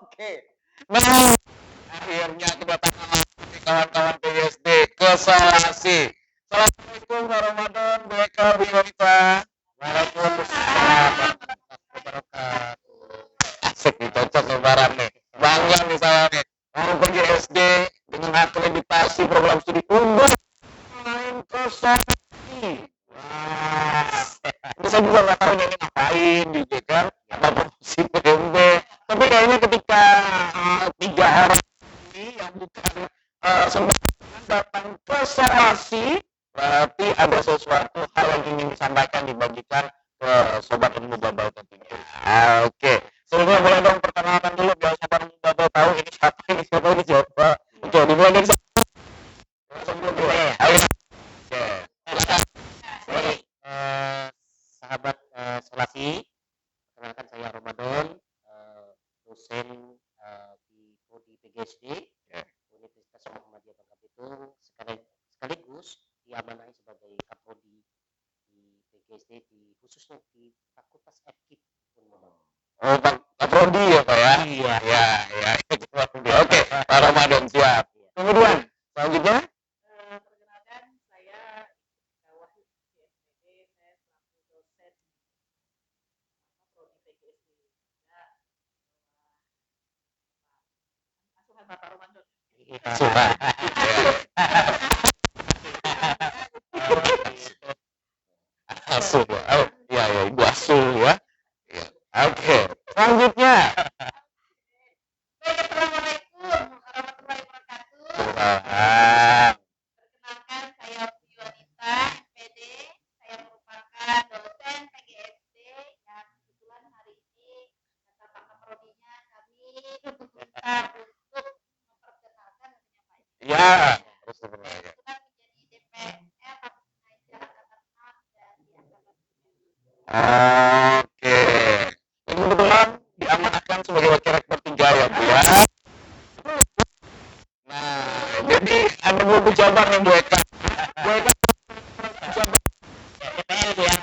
Oke. Nah, akhirnya kedatangan lagi kawan-kawan PGSD ke Salasi. Assalamualaikum warahmatullahi wabarakatuh, Bu Yonita. Waalaikumsalam warahmatullahi wabarakatuh. Asik nih, cocok lebaran nih. Bangga nih saya nih. Mau pergi SD dengan akreditasi program studi unggul main ke Salasi. Wah, ini saya juga nggak tahu ini ngapain gitu kan. Apa promosi PMB. Tapi kayaknya ketika 3 orang ini yang bukan sembarangan datang ke Salasi, berarti ada sesuatu hal yang ingin disampaikan, dibagikan ke sobat ilmu babal tentunya. Oke, sebelumnya boleh dong perkenalkan dulu biar sobat ilmu babal tahu ini siapa. Oke, dimulai dari sebelum dulu. Ayo. Oke, silakan. Baik, sahabat Solasi, perkenalkan saya Ramadan, dosen di Prodi PGSD, Universitas Muhammadiyah Bangka Belitung, sekaligus diamanahi sebagai Kaprodi di PGSD, khususnya di Fakultas FKIP Unmul. Oh, Pak Prodi ya Pak ya? Iya. Ya. Oke, Pak Ramadan siap. Kemudian, selanjutnya? Perkenalkan, saya Wahyu di SPD, saya selaku dosen Prodi PGSD. Asuhan Bapak Ramadan. Sudah. Asuh, oh, iya, Ibu Asuh ya. Oke, selanjutnya. Baik, Assalamualaikum warahmatullahi wabarakatuh. Wah, Perkenalkan, saya Yonita, SPD. Saya merupakan dosen PGSD yang kebetulan hari ini kata Pak Kaprodinya kami diminta untuk memperkenalkan dan menyampaikan. ya, terus sebenarnya. Kebetulan menjadi DPR pengajar angkatan 6 dan di angkatan 9. Oke. Ini kebetulan diamanahkan sebagai wakil rektor 3 ya Bu ya. Nah, jadi ada 2 pejabat yang Bu Eka. Bu Eka pejabat. DPR itu ya,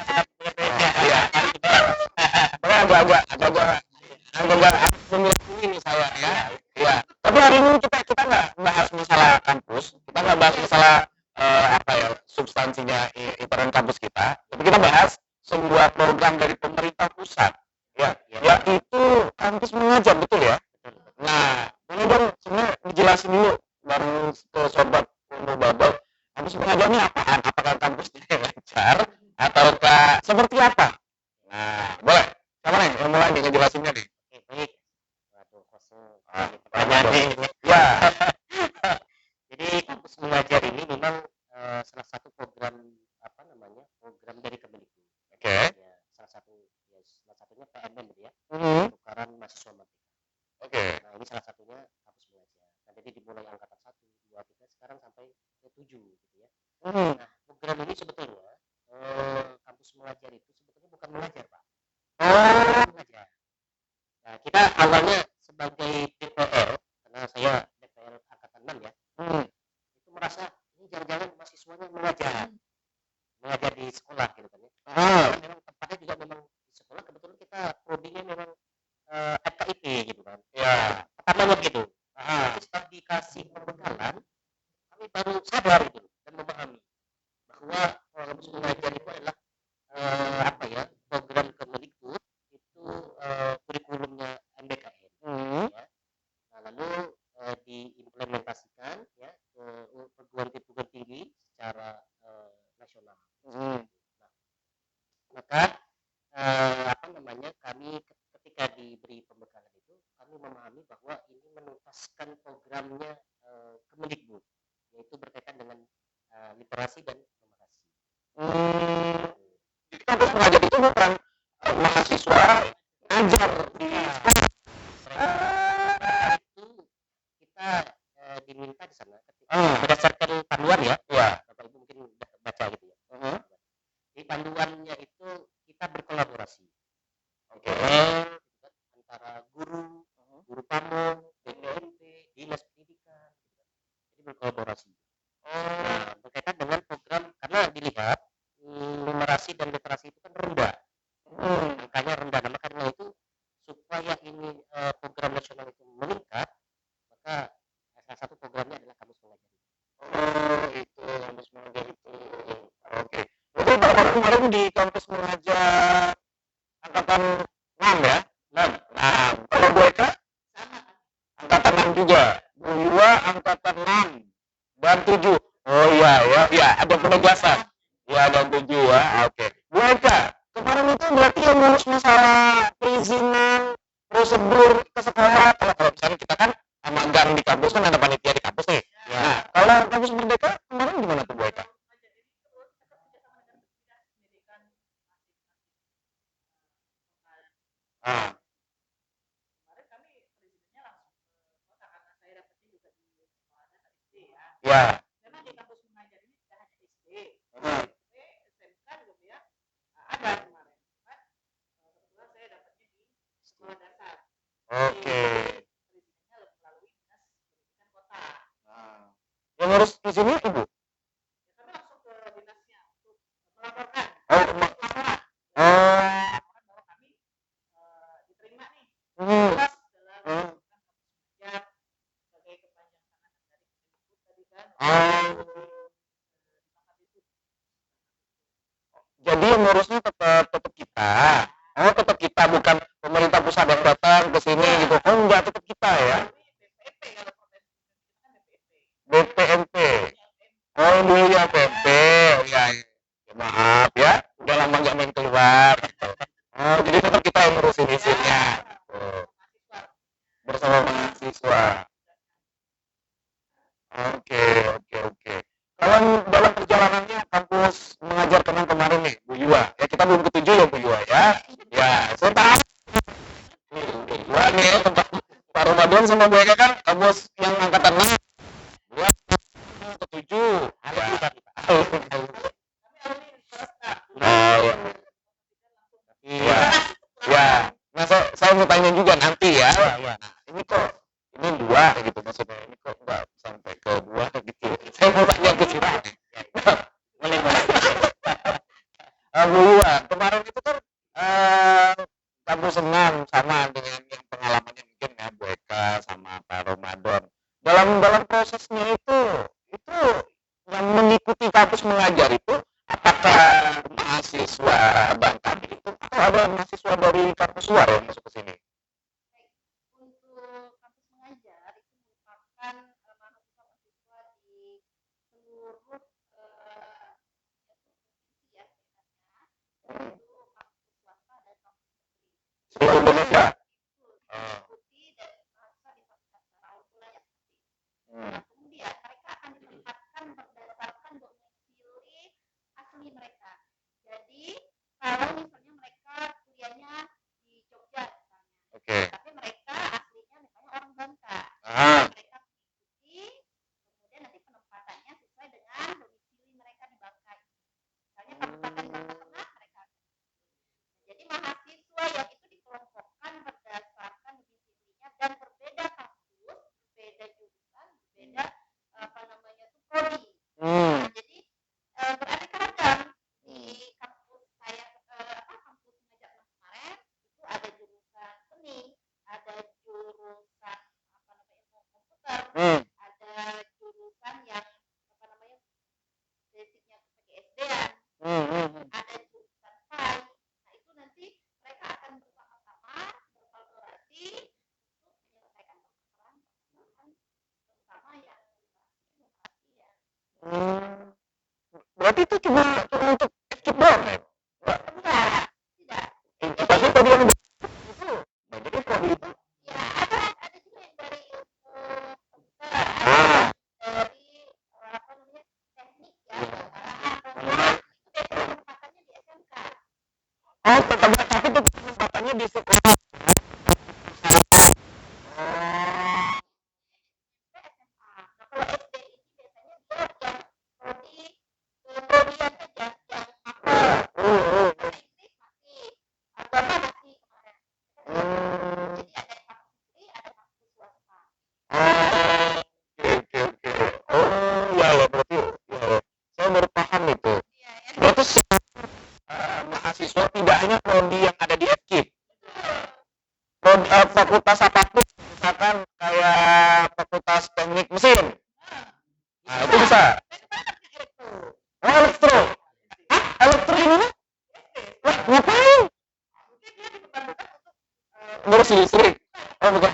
Iya. Agak memilih ini saya ya. Iya. Tapi hari ini kita nggak bahas masalah kampus, kita nggak bahas masalah substansinya iteran kampus kita. Tapi kita bahas sebuah program dari pemerintah pusat, ya, yaitu kampus mengajar, betul ya? Nah, ini dong sebenarnya dijelasin dulu baru ke sobat ilmu babel, kampus mengajar ini apaan? Apakah kampusnya lancar ataukah seperti apa? Nah, boleh. Siapa nih yang mulai nih ngejelasinnya nih? baik. Waduh, kosong. Banyak nih. Ya. Jadi kampus mengajar ini memang salah satu program program dari Kemendikbud. Oke. Ya, salah satunya PMM gitu ya, Mhm. Penukaran Mahasiswa Merdeka. Oke. Nah, ini salah satunya kampus mengajar. Nah, jadi dimulai angkatan 1, 2, 3, sekarang sampai ke 7 gitu ya. Mhm. Nah, program ini sebetulnya kampus mengajar itu sebetulnya bukan mengajar, Pak. Oh, Mengajar. Nah, kita awalnya sebagai DPR, karena saya DPR angkatan 6 ya, mhm. itu merasa ini jangan-jangan mahasiswanya mengajar di sekolah gitu kan ya. Ah, Karena memang tempatnya juga memang di sekolah, kebetulan kita prodinya memang FKIP gitu kan. ya. Pertama gitu. Ah, Tapi setelah dikasih pembekalan, kami baru sadar gitu dan memahami bahwa kampus mengajar itu adalah program Kemendikbud itu kurikulumnya MBKN. mhm. Ya. Nah, lalu diimplementasikan ya ke perguruan tinggi secara nasional. Mhm. Nah, maka kami ketika diberi pembekalan itu kami memahami bahwa ini menuntaskan programnya Kemendikbud, yaitu berkaitan dengan literasi dan numerasi. Hmm. Jadi kampus mengajar itu bukan mahasiswa ngajar di sekolah. Itu kita diminta di sana berdasarkan panduan ya, Bapak Ibu mungkin udah baca gitu ya. Mhm. Di panduannya itu kita berkolaborasi. Oke. Antara guru pamong, BPMP, dinas pendidikan, jadi berkolaborasi. Nah, berkaitan dengan program karena dilihat numerasi dan literasi itu kan rendah, angkanya rendah. Nah, karena itu supaya ini program nasional itu 6 ya? 6. 6. Kalau Bu Eka? Sama kan? Angkatan 6 juga. Bu Yua angkatan 6 dan 7. Oh iya ya, ya ada penegasan. Ya ada 7 ya. Oke. Bu Eka, kemarin itu berarti yang ngurus masalah perizinan, prosedur ke sekolah. Kalau misalnya kita kan magang di kampus kan ada panitia di kampus nih. Ya. Nah, kalau kampus Merdeka kemarin gimana tuh Bu Eka? Ah, ya. Karena di kampus mengajar ini tidak hanya SD, Hmm. SMP, SMK juga ya. Ada kemarin. Cuma kebetulan saya dapatnya di sekolah dasar. Oke. Perizinannya melalui dinas pendidikan kota. Nah, yang ngurus di sini Ibu? Ya, kami langsung ke dinasnya untuk melaporkan. Oh, Laporan. oh. Laporan bahwa kami diterima nih. Hmm. Jelas dalam Hmm. kampus mengajar sebagai kepanjangan tangan dari Kemdikbud tadi kan. Jadi yang ngurusnya tetap kita. Oh, tetap kita, bukan pemerintah pusat yang datang ke sini gitu. Oh, enggak, tetap kita ya. BPMP kalau provinsi kita kan BPMP. BPMP. Oh, dulu ya PMP. Ya, ya. Maaf ya, udah lama nggak main keluar. Gitu. Oh, jadi tetap kita yang ngurusin isinya. Gitu. Bersama mahasiswa. Oke, oke, oke. Kalau dalam perjalanannya kampus mengajar kemarin nih, Bu Yua. Ya kita belum ketujuh ya Bu Yua ya. Ya, saya tahu. Bu Yua nih tempat Pak Ramadan sama Bu Eka kan kampus yang angkatan 6. Bu Yua ketujuh. Ya. Oh, ya. Iya. Ya. Nah, saya mau tanya juga nanti ya. Ya. Nah, ini kok ini 2 gitu maksudnya. Ini kok enggak sampai ke 2 gitu. Saya mau tanya ke sini. Boleh. Bu Yua, kemarin itu kan kampus 6 sama dengan yang pengalamannya mungkin ya Bu Eka sama Pak Ramadan. Dalam prosesnya itu yang mengikuti kampus mengajar itu apakah mahasiswa Bangka itu atau ada mahasiswa dari kampus luar yang masuk ke sini? Untuk kampus mengajar itu merupakan mahasiswa-mahasiswa di seluruh provinsi ya sebenarnya, yaitu kampus swasta dan kampus negeri. Seluruh Indonesia. Diikuti dan merasa difasilitasi oleh wilayah seperti itu. Nah, kemudian mereka akan ditempatkan berdasarkan domisili asli mereka. Jadi kalau misalnya mereka kuliahnya di Jogja misalnya, Oke. tapi mereka aslinya misalnya orang Bangka, mereka mengikuti, kemudian nanti penempatannya sesuai dengan domisili mereka di Bangka. Misalnya kabupaten Bangka Tengah mereka. Jadi mahasiswa yang itu dikelompokkan berdasarkan domisilinya dan berbeda kampus, berbeda jurusan, berbeda prodi. Nah, jadi beraneka ragam di kampus saya kampus mengajar kemarin itu ada jurusan seni, ada jurusan ilmu komputer, ada jurusan yang basicnya PGSD-an, ada jurusan PAI. Nah, itu nanti mereka akan bersama-sama berkolaborasi untuk menyelesaikan permasalahan terutama yang inovasi ya. Berarti itu cuma untuk skip doang ya? Enggak, tidak. Tapi tadi yang itu, jadi prodi itu Ya, ada juga yang dari ilmu komputer, ada dari teknik ya, program itu biasanya penempatannya di SMK. oh tetap tapi tetap penempatannya di sekolah. SMA. Nah, kalau SD ini biasanya dia yang prodian saja, yang makro. Bahasa Inggris masih, agama masih kemarin. Jadi ada yang kampus negeri, ada kampus swasta. Oke. Oh ya berarti ya. Saya baru paham itu. Iya ya. Berarti mahasiswa tidak hanya prodi yang ada di FKIP. Fakultas apapun, misalkan kayak fakultas teknik mesin. Nah, itu bisa. Oh, elektro. Hah? Elektro gimana? Wah, ngapain? Mungkin dia diperbantukan untuk ngurusin listrik. Oh bukan.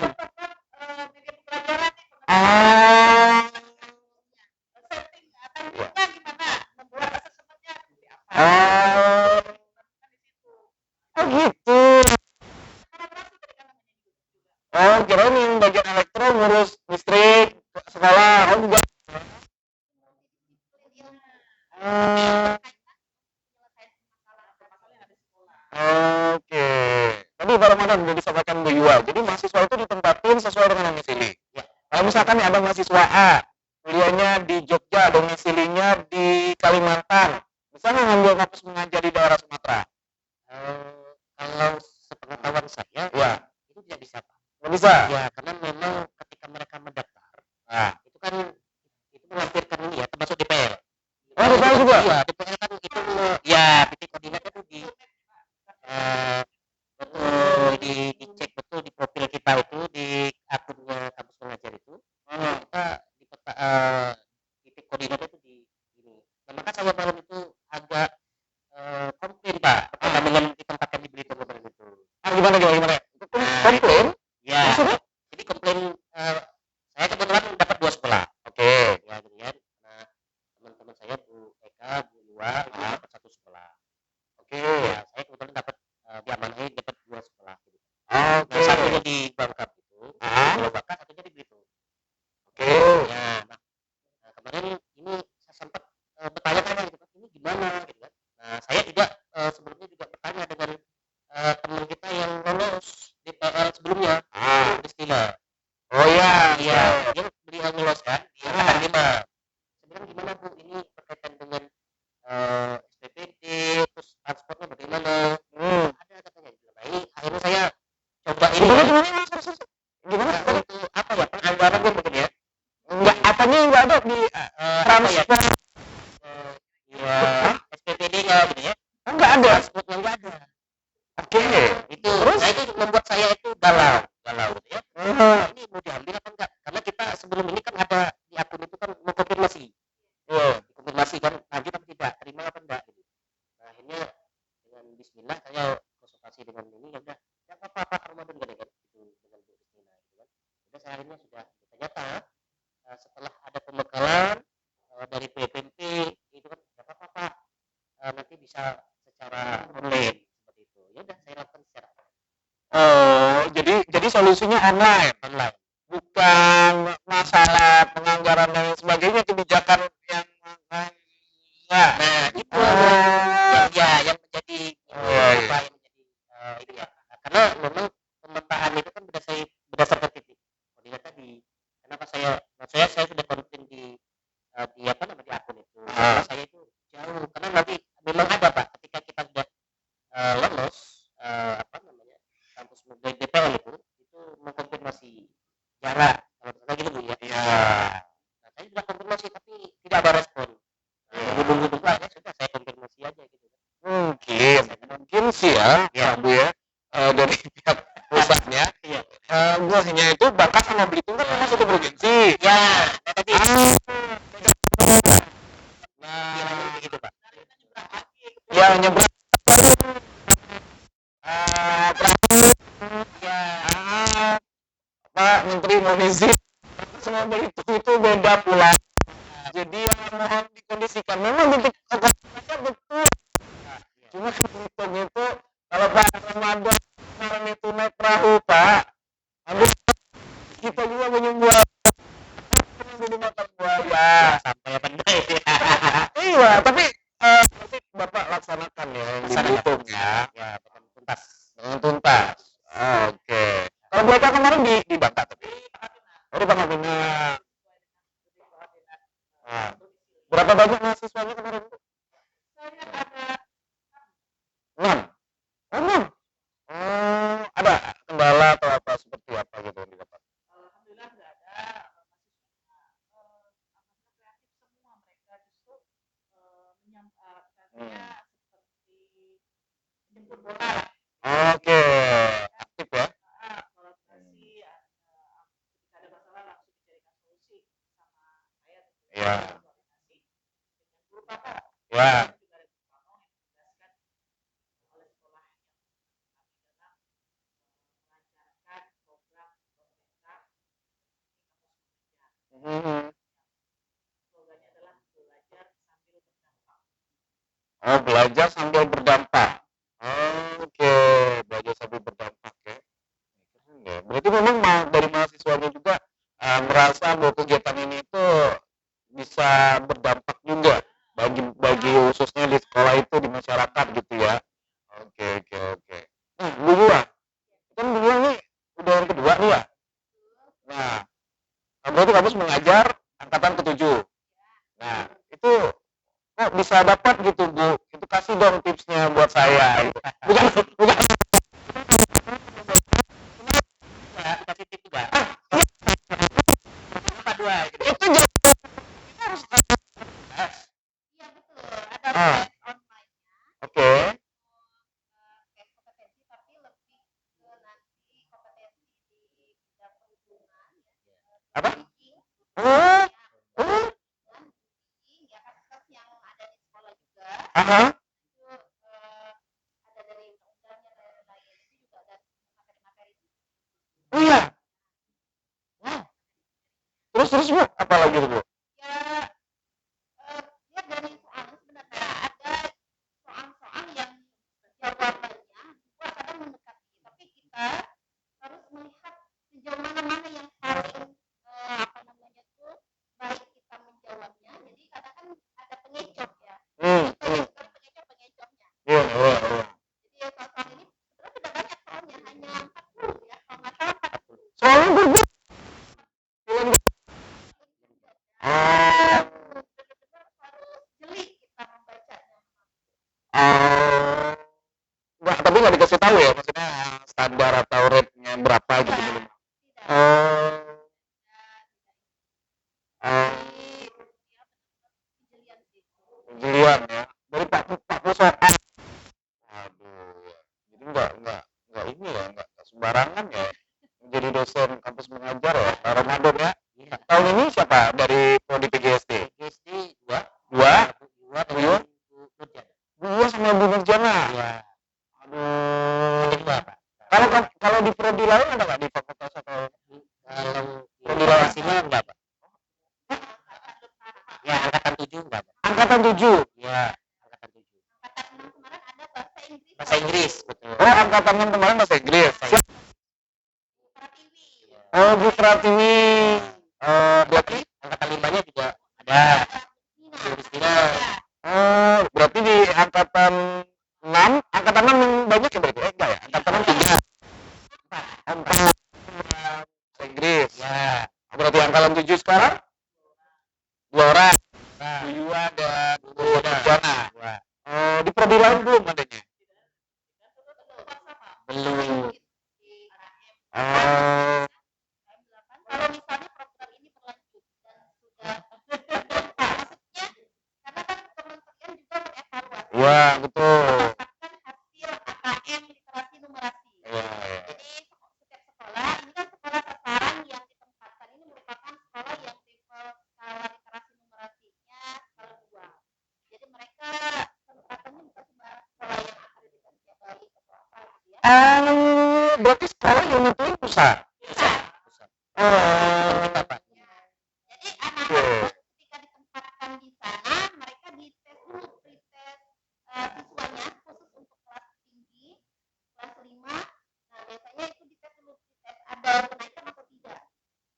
bikin pelajaran nih Ah. setting tekniknya gimana membuat assessmentnya seperti apa Oh. di situ Oh gitu. kolaborasi tadi kan namanya juga Oh kirain yang bagian elektro ngurus listrik sekolah. Oh enggak. Ah. Oke. Tadi Pak Ramadan udah disampaikan Bu Yuwa. Jadi mahasiswa itu ditempatin sesuai dengan domisili. Ya. Kalau misalkan nih ada mahasiswa A, kuliahnya di Jogja, domisilinya di Kalimantan, bisa nggak ngambil kampus mengajar di daerah Sumatera? Kalau sepengetahuan saya, Ya, itu tidak bisa Pak. nggak bisa. Ya, karena memang ketika mereka mendaftar, Nah, itu kan itu melampirkan ini ya, termasuk DPL. oh DPL juga? Iya, DPL kan itu ya titik koordinatnya itu eh, betul dicek betul di profil kita itu di akunnya kampus mengajar itu. Kita di peta, titik koordinatnya itu di ini. Nah, maka saya malam itu agak komplain Pak berkaitan dengan di tempat yang dibeli kemarin itu. Gimana? Komplain? Ya, Maksudnya? jadi komplain saya kebetulan dapat 2 sekolah. Oke. Ya, gitu ya. Nah, teman-teman saya Bu Eka, Bu Yuwa itu dapat 1 sekolah. Oke. Ya, saya kebetulan dapat diamanahi dapat 2 sekolah gitu. Oke. Nah, satunya di Bangka itu, Ah. Pulau Bangka, satunya di Belitung. Oke. Ya, nah, kemarin ini saya sempat bertanya-tanya gitu, ini gimana gitu kan. Nah, saya juga sebelumnya juga bertanya dengan teman kita yang lolos DPL sebelumnya, Kristina. Oh ya. Iya, dia beliau lolos kan, di angkatan 5. Saya bilang gimana Bu, ini berkaitan dengan SPPD, terus transportnya bagaimana? Ada katanya. Nah, ini akhirnya saya coba ini ya. Gimana? Untuk apa ya, penganggarannya mungkin ya. Enggak, apanya nggak ada di transport? Ya, SPPD-nya gitu ya. Enggak ada. Transportnya nggak ada. Oke. Itu, Terus? nah itu membuat saya itu galau gitu ya. Ini mau diambil apa enggak? Karena kita sebelum ini kan ada di akun itu kan mau konfirmasi. Konfirmasi kan lanjut apa tidak, terima apa enggak gitu. Nah, akhirnya dengan bismillah saya konsultasi dengan ini ya udah, ya apa Ramadan gak kan itu dengan Bu Kristina gitu kan. Udah saya akhirnya sudah ternyata setelah ada pembekalan dari PPMP itu kan ya apa nanti bisa secara online seperti itu. Ya udah saya lakukan secara Oh, jadi solusinya online. Bukan masalah penganggaran dan sebagainya, kebijakan yang enggak. Nah, itu yang menjadi apa yang menjadi ini ya. Karena memang pemetaan itu kan berdasarkan titik. Kalau tadi, kenapa saya sudah konten di apa namanya di akun itu. Karena saya itu jauh. Karena nanti memang ada Pak, ketika kita sudah lolos apa namanya kampus DPL itu mengkonfirmasi jarak. Kalau misalnya gitu Bu ya. Iya. Nah, saya sudah konfirmasi tapi tidak ada respon. Nunggu aja sudah saya konfirmasi aja gitu. Mungkin sih ya, Bu ya. Dari pihak pusatnya. Iya. Hanya itu Bangka sama Belitung kan memang satu provinsi. Ya, tadi. Nah, begitu Pak. ya nyebrang. Pak Menteri mohon izin, semua Belitung itu beda pula. Jadi yang mohon dikondisikan memang bentuk organisasinya betul. Cuma Belitung itu kalau Pak Ramadan kemarin itu naik perahu Pak, habis kita juga menyembah di mata buaya. Sampai apa enggak ya? Iya, tapi nanti Bapak laksanakan ya yang di Belitung ya. Ya, dengan tuntas. Tuntas. Oke. Kalau mereka kemarin di Bangka tapi. Oh, di Bangka Pinang. Nah, berapa banyak mahasiswanya kemarin? saya ada 6. Oh, 6. Oh, ada kendala atau apa seperti apa gitu yang didapat? alhamdulillah nggak ada mahasiswa kreatif semua mereka justru menyampaikannya seperti menjemput bola Oke. Aktif ya? kolaborasi ketika ada masalah langsung dicarikan solusi sama saya Iya. koordinasi dengan guru papa Ya. juga ada guru papa yang ditugaskan oleh sekolah yang kami dalam Mhm. Slogannya adalah belajar sambil berdampak. Oh, belajar sambil berdampak. Oke, belajar sambil berdampak ya. Keren ya. Berarti memang dari mahasiswanya juga merasa bahwa kegiatan ini itu bisa berdampak juga bagi khususnya di sekolah itu di masyarakat gitu ya. Oke, oke, oke. Nah, Bu Yua, kan Bu Yua nih udah yang kedua nih ya. Nah, berarti kamu mengajar angkatan ketujuh. Nah, itu kok bisa dapat gitu Bu? Itu kasih dong tipsnya buat saya. Gitu. Bukan, bukan. Ya, dikasih tip juga. Kenapa dua gitu? Itu jadi kita harus Iya betul, ada Ah. tes online-nya. Oke. Tes kompetensi tapi lebih ke nanti kompetensi di bidang perhubungan ya. Apa? Speaking, Oh, ya, oh, dan speaking ya kan tes yang ada di sekolah juga. aha. Itu ada dari undang-undangnya dan lain-lain itu juga ada materi-materi. Oh iya. Wow. Terus Bu, apa lagi tuh Bu? Ya dia dari soalnya sebenarnya ada soal-soal yang jawabannya juga kadang mendekati, tapi kita harus melihat sejauh mana yang paling apa namanya tuh baik kita menjawabnya. Jadi kadang kan ada pengecoh ya. Itu bukan pengecohnya. Iya, iya, iya. Jadi ya soal ini sebenarnya tidak banyak soalnya, hanya 40 ya kalau nggak salah 40. Soalnya berbeda. Benar-benar harus jeli kita membacanya. Oh, nggak, tapi nggak dikasih tahu ya, maksudnya standar atau rate-nya berapa gitu belum. Tidak. Oh, oh, Dia kejelian sih. kejelian ya. Dari 40 soal. Aduh, ya. Jadi nggak ini ya, nggak sembarangan ya. Menjadi dosen kampus mengajar ya, Pak Ramadan ya. Iya. Tahun ini siapa dari prodi PGSD? PGSD dua. Dua? Dua Bu Yua? Bu Yua sama Bu Nurjana. Iya. Aduh. Dua Pak. Kalau di prodi lain ada nggak di fakultas atau Kalau prodi lain? informasinya enggak Pak. Ya angkatan 7 enggak Pak. Angkatan 7. Ya angkatan 7. Angkatan 6 kemarin ada bahasa Inggris. Bahasa Inggris betul. Oh, angkatan 6 kemarin bahasa Inggris. Pratiwi. Oh, Bu Pratiwi. Berarti Angkatan 5-nya juga ada. Nina. Justina. berarti di angkatan 6, angkatan 6 yang banyak ya berarti? Enggak ya? Angkatan 6 3. 4. Bahasa Inggris. Ya. Berarti angkatan 7 sekarang 2 orang. Nah, Bu Yua dan Bu ada. Nurjana. Dua. Di prodi lain belum adanya? Belum. Oh, Kalau misalnya program ini berlanjut dan sudah maksudnya karena kan kementerian juga mengevaluasi iya betul. mendapatkan hasil AKM literasi numerasi. Iya, iya. Jadi setiap sekolah ini kan sekolah sasaran yang ditempatkan ini merupakan sekolah yang level skala literasi numerasinya skala 2. Jadi mereka penempatannya bukan sembarang sekolah yang akreditasi baik atau apa gitu ya. Berarti sekolah yang nentuin pusat. Kita Pak. Jadi anak-anak ketika ditempatkan di sana mereka dites dulu pretes siswanya khusus untuk kelas tinggi kelas 5. Nah biasanya itu dites dulu pretes ada kenaikan atau tidak.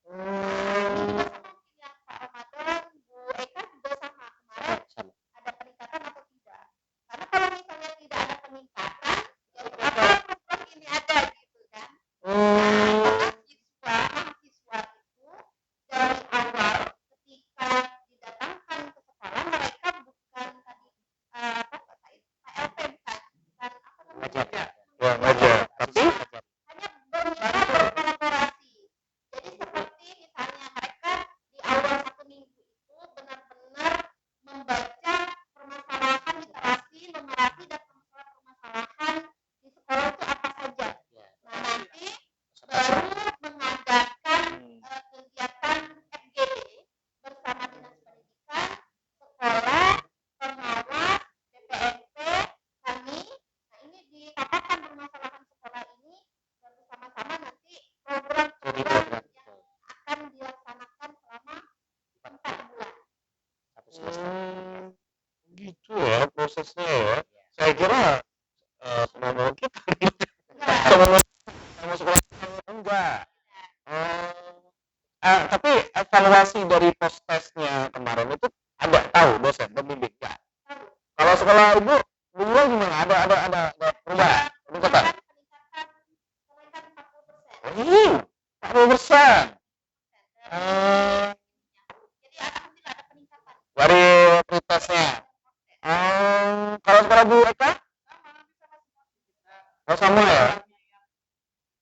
Ini juga sama mungkin yang Pak Ramadan, Bu Eka juga sama kemarin Sama. ada peningkatan atau tidak. Karena kalau misalnya tidak ada peningkatan ya untuk apa program ini ada gitu kan. Karena mahasiswa itu dari awal ketika didatangkan ke sekolah mereka bukan tadi KLP bukan apa namanya Ngajar. Ya ngajar. Tapi hanya prosesnya ya. Saya kira semua kita Enggak. sama sekolah enggak. Tapi evaluasi dari post testnya kemarin itu ada tahu dosen pembimbing enggak? Kalau sekolah ibu dulu gimana? Ada perubahan? Peningkatan? Kenaikan 40%. 40%. Jadi alhamdulillah ada peningkatan. Dari pretestnya. Kalau sekolah Bu Eka? Oh, sama ya?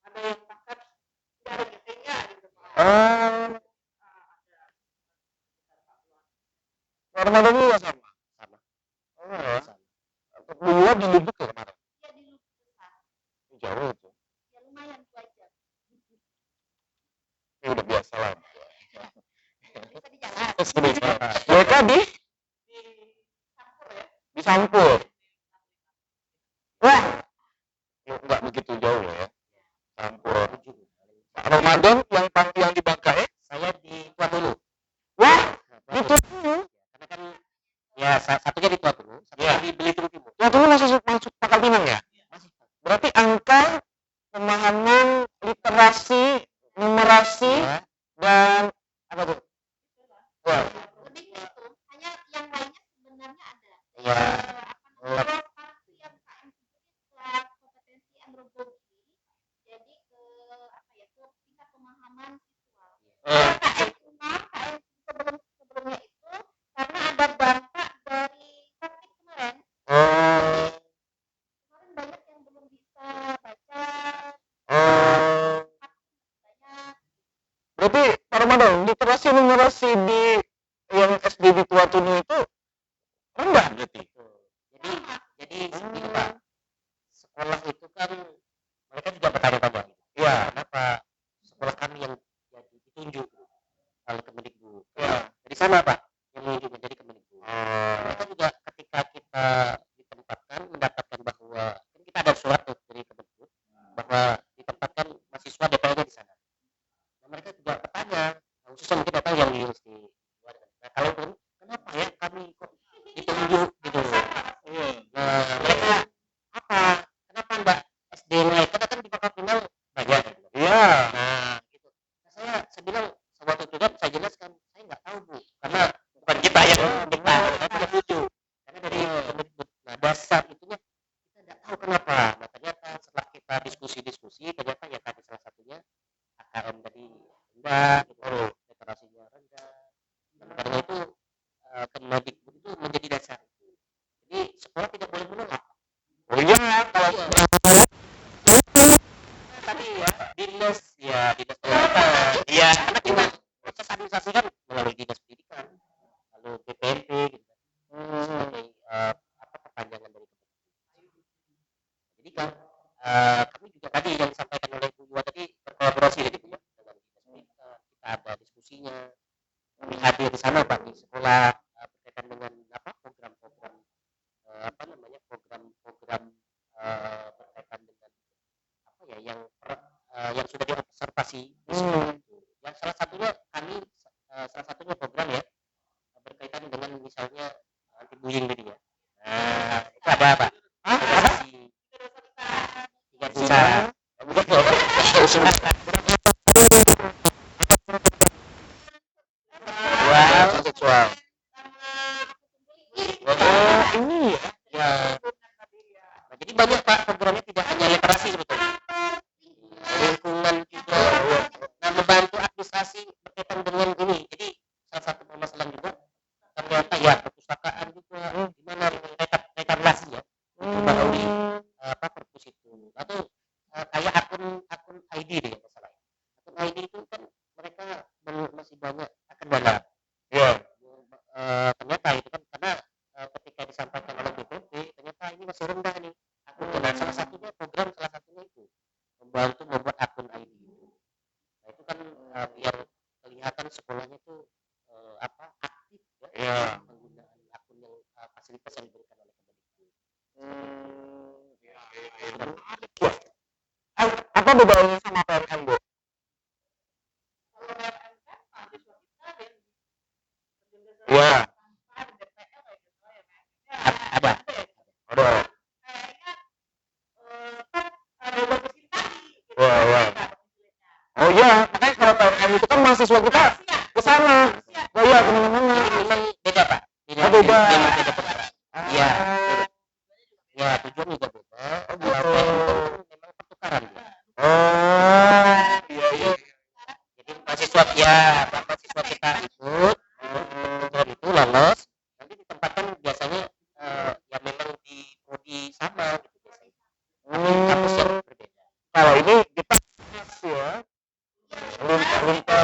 Ada yang bahkan dari GP-nya gitu. Ramadan juga sama. Sama. Ya. Sama. Dua di Lubuk ya kemarin. Dia di Lubuk besar. Jauh itu. Ya lumayan 2 jam. Ya udah biasa lah. Bisa di jalan. Mereka di Campur ya. Sampur. Wah, nggak begitu jauh ya. Sampur. Ramadan yang di Bangkai? Saya di Tua Tunu. Wah, Tua itu Tunu. Karena kan ya satunya di Tua Tunu, satunya di Belitung Timur. waktu itu masuk Pangkal Pinang ya? Masih. Berarti angka pemahaman literasi, numerasi Ya. dan apa tuh? Ya. Lebih ke itu. Hanya yang lainnya sebenarnya ada. Ya. Kalau sekarang yang KM kelas kompetensi andragogi. Jadi ke tingkat pemahaman visual. KM Umar, KM sebelumnya itu karena ada dampak dari COVID kemarin. Kemarin banyak yang belum bisa baca. Banyak. Berarti Pak Ramadan, literasi numerasi di yang SD di Tua Tunu itu rendah berarti. Jadi gini Pak, sekolah itu kan mereka juga bertanya-tanya gitu. Ya. Kenapa sekolah kami yang jadi ditunjuk oleh Kemendikbud? Ya. Dari sana Pak, yang menunjuk menjadi Kemendikbud. Mereka juga ketika kita ditempatkan mendapatkan bahwa kan kita ada surat tuh dari Kemendikbud bahwa ditempatkan mahasiswa DPR-nya di sana. Nah, mereka juga bertanya, khususnya mungkin datang yang di luar. Nah, kalau pun kenapa ya kami kok ditunjuk gitu? Nah, mereka apa? Kenapa Mbak SD naik? Karena kan di Pangkal Pinang banyak. Gitu. Iya. Nah, gitu. Nah, saya bilang waktu itu kan saya jelaskan, saya nggak tahu Bu, karena bukan kita yang minta, saya tidak setuju. Karena dari Kemendikbud, nah dasar itunya kita nggak tahu kenapa. Nah ternyata setelah kita diskusi, ternyata ya tadi salah satunya AKM tadi rendah, gitu, literasinya rendah. Dan karena itu Kemendikbud itu menjadi dasar. Jadi sekolah tidak boleh menolak. Oh iya, kalau Tadi ya dinas pendidikan. Iya, karena kita proses administrasi kan melalui dinas pendidikan, lalu BPMP gitu kan, sebagai perpanjangan dari Kemendikbud. Jadi kan kami juga tadi yang disampaikan oleh Bu Dua tadi berkolaborasi gitu ya dengan dinas pendidikan. Kita ada diskusinya, kami hadir di sana Pak di sekolah berkaitan dengan program-program program-program berkaitan dengan yang sudah diobservasi di sekolah itu. Yang salah satunya program ya berkaitan dengan misalnya anti bullying tadi ya. Nah, itu ada apa? Organisasi tiga besar. Wah, seksual. Ini ya. Nah, jadi banyak Pak programnya tidak hanya literasi sebetulnya. Lingkungan juga. Nah, membantu administrasi berkaitan dengan ini. Jadi salah satu permasalahan juga ternyata ya perpustakaan juga gimana rekapitulasi ya melalui perpus itu atau kayak akun ID deh masalahnya. Akun ID itu kan mereka masih banyak akun balap. Iya. Ternyata itu kan karena ketika disampaikan oleh BPP ternyata ini masih rendah nih akunnya. Nah, salah satunya itu membantu membuat akun ID itu. Nah, itu kan biar kelihatan sekolahnya itu aktif ya, penggunaan akun yang fasilitas yang diberikan oleh Kemendikbud. Apa bedanya sama PMM, Bu? Ya. Ada mahasiswa kita ke sana. Oh iya, kemana-mana. Memang beda Pak. Oh, beda. Memang beda program. Iya. Ya tujuan juga beda. Kalau itu memang pertukaran dia. Oh, iya. Jadi mahasiswa kita ikut program itu lolos, nanti ditempatkan biasanya ya memang di prodi sama gitu biasanya. Tapi kampus yang berbeda. Kalau ini kita ya lintas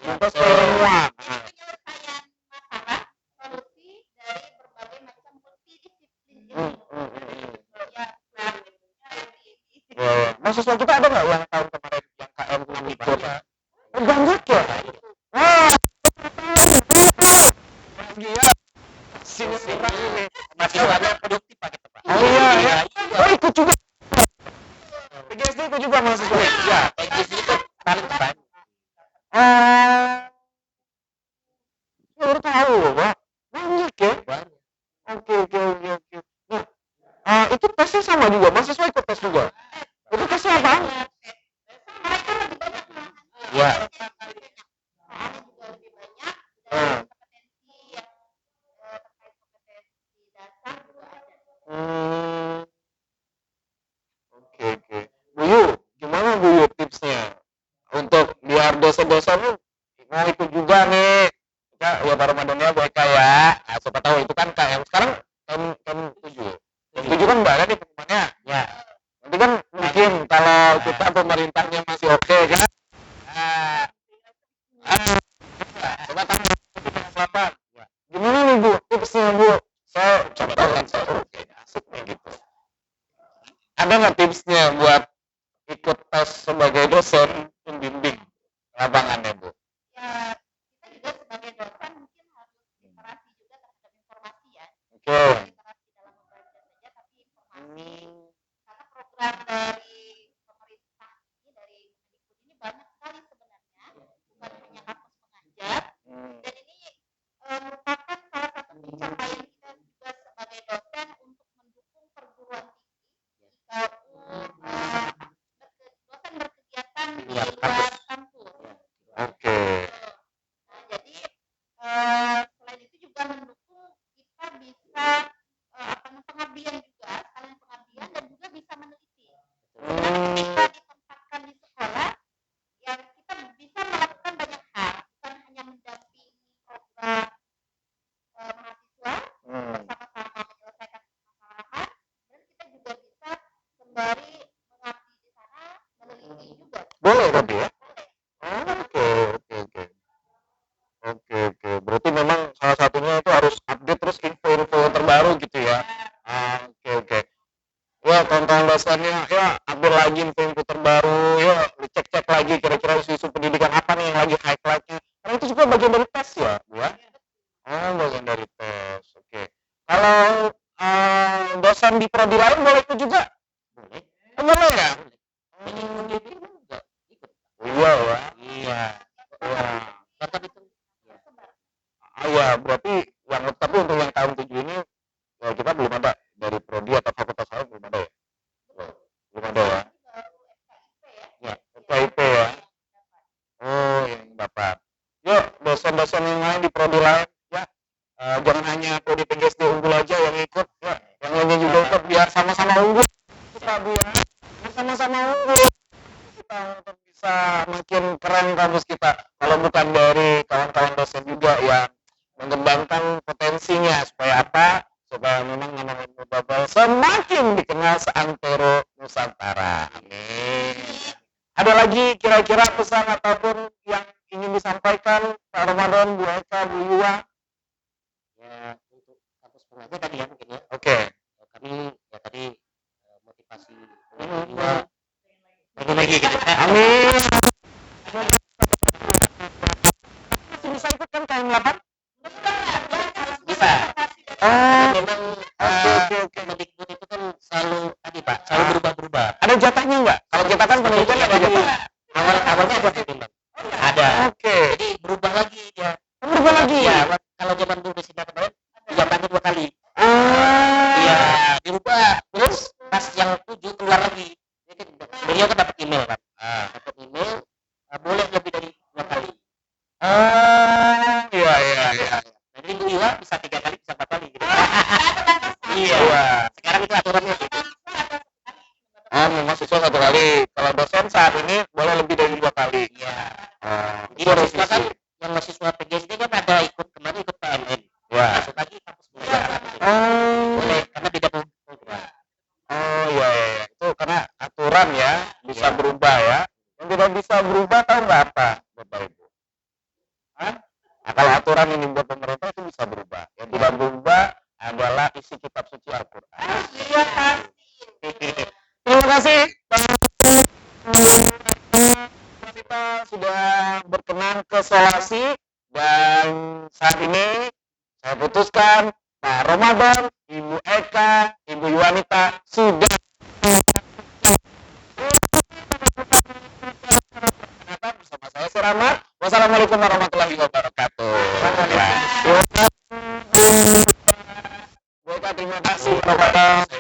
Lintas semua. penyelesaian masalah solusi dari berbagai macam multidisiplin ilmu. Ya, Mahasiswa kita ada nggak yang tahun kemarin yang KM ikut? Banyak ya. Wah, gila. Sini ini mahasiswanya produktif Pak gitu Pak. Oh iya. Oh ikut juga. PGSD ikut juga mahasiswa. Ya, PGS itu paling banyak. Baru tahu loh, Pak. Banyak ya. Banyak. Oke. Nah, itu tesnya sama juga. Mahasiswa ikut tes juga. Itu tesnya apa? Ya. Oke. Bu Yu, gimana Bu Yu tipsnya untuk biar dosen-dosen mau ikut juga nih? Ya Ramadannya Bu Eka ya. Nah, siapa tahu itu kan KM sekarang KM 7. KM 7 kan mbak ada nih pengumumannya. Ya. Nanti kan mungkin kalau kita pemerintahnya masih oke kan. Coba tanya selamat. Gimana nih Bu tipsnya Bu? Saya coba tahu kan saya oke asik nih gitu. Ada nggak tipsnya buat ikut tes sebagai dosen pembimbing lapangannya Bu? Ya, kita juga sebagai dosen mungkin harus literasi juga terhadap informasi ya. Oke. Literasi dalam membaca saja, tapi informasi. Karena program dari pemerintah ini, dari Kemendikbud ini banyak sekali sebenarnya, bukan hanya kampus mengajar. Dan ini merupakan salah satu pencapaian kita juga sebagai dosen untuk mendukung perguruan tinggi jika dosen berkegiatan di luar kampus. Oke. Nah, jadi selain itu juga mendukung kita bisa pengabdian juga, sekalian pengabdian dan juga bisa meneliti. Ketika ditempatkan di sekolah, ya kita bisa melakukan banyak hal, bukan hanya mendampingi program mahasiswa bersama-sama menyelesaikan permasalahan, dan kita juga bisa sembari mengabdi di sana meneliti juga. Boleh tapi ya? Oke. Berarti memang salah satunya itu harus update terus info-info terbaru gitu ya. Oke. Ya, tonton dosennya, ya update lagi info-info terbaru, ya cek lagi kira-kira isu-isu pendidikan apa nih yang lagi hype lagi. Karena itu juga bagian dari tes ya, Bu ya? Oh, bagian dari tes. Oke. Kalau dosen di prodi lain boleh ikut juga? Boleh. Boleh ya? Pendidikan juga ikut. Iya ya. Iya. Tetap itu. Ya, berarti tapi untuk yang tahun 7 ini ya kita belum ada dari prodi atau fakultas lain belum ada ya? Belum ada ya? Ya. FKIP ya? Oh, yang dapat. Yuk, dosen-dosen yang lain di prodi lain ya. Jangan hanya prodi PGSD unggul aja yang ikut ya. Yang lainnya juga ikut biar sama-sama unggul. Kita biar sama-sama unggul. Kita untuk bisa makin keren kampus kita. Kalau bukan dari kawan-kawan dosen juga yang mengembangkan potensinya supaya apa? Supaya memang nama Babel semakin dikenal seantero Nusantara. Amin. Ada lagi kira-kira pesan ataupun yang ingin disampaikan Pak Ramadan, Bu Eka, Bu Yuwa? Ya untuk kampus pengajar tadi ya mungkin ya. Oke. Kami ya tadi motivasi juga lagi gitu. Amin. Masih bisa ikut kan KM 8? Bisa. Memang Oke. Kemendikbud itu kan selalu tadi Pak, selalu berubah-berubah. Ada jatahnya nggak? Kalau kita kan pendidikan ada jatah. Awalnya ada sih memang. Ada. Oke. Jadi berubah lagi dia. Berubah lagi. Ya, kalau zaman dulu di sini kemarin jatahnya 2 kali. Ah. Iya, dirubah. Terus pas yang 7 keluar lagi. Jadi beliau kan dapat email kan. Dapat email boleh kalau dosen saat ini boleh lebih dari 2 kali. Iya. Itu Jadi mahasiswa kan, revisi. yang mahasiswa PGSD kan ada kemarin ikut PMN. Ya. Masuk lagi kampus muda. Oh. Boleh, karena beda program. Oh iya, iya, iya. Itu karena aturan ya bisa Iya. berubah ya. Yang tidak bisa berubah tahu nggak apa, Bapak Ibu? Hah? Nah, kalau aturan yang dibuat pemerintah itu bisa berubah. Yang tidak berubah adalah isi kitab suci Al-Quran. Iya pasti. Terima kasih, kita sudah berkenan ke Solasi dan saat ini saya putuskan Pak Ramadan, Ibu Eka, Ibu Yuanita sudah bersama saya Seramat. Wassalamualaikum warahmatullahi wabarakatuh.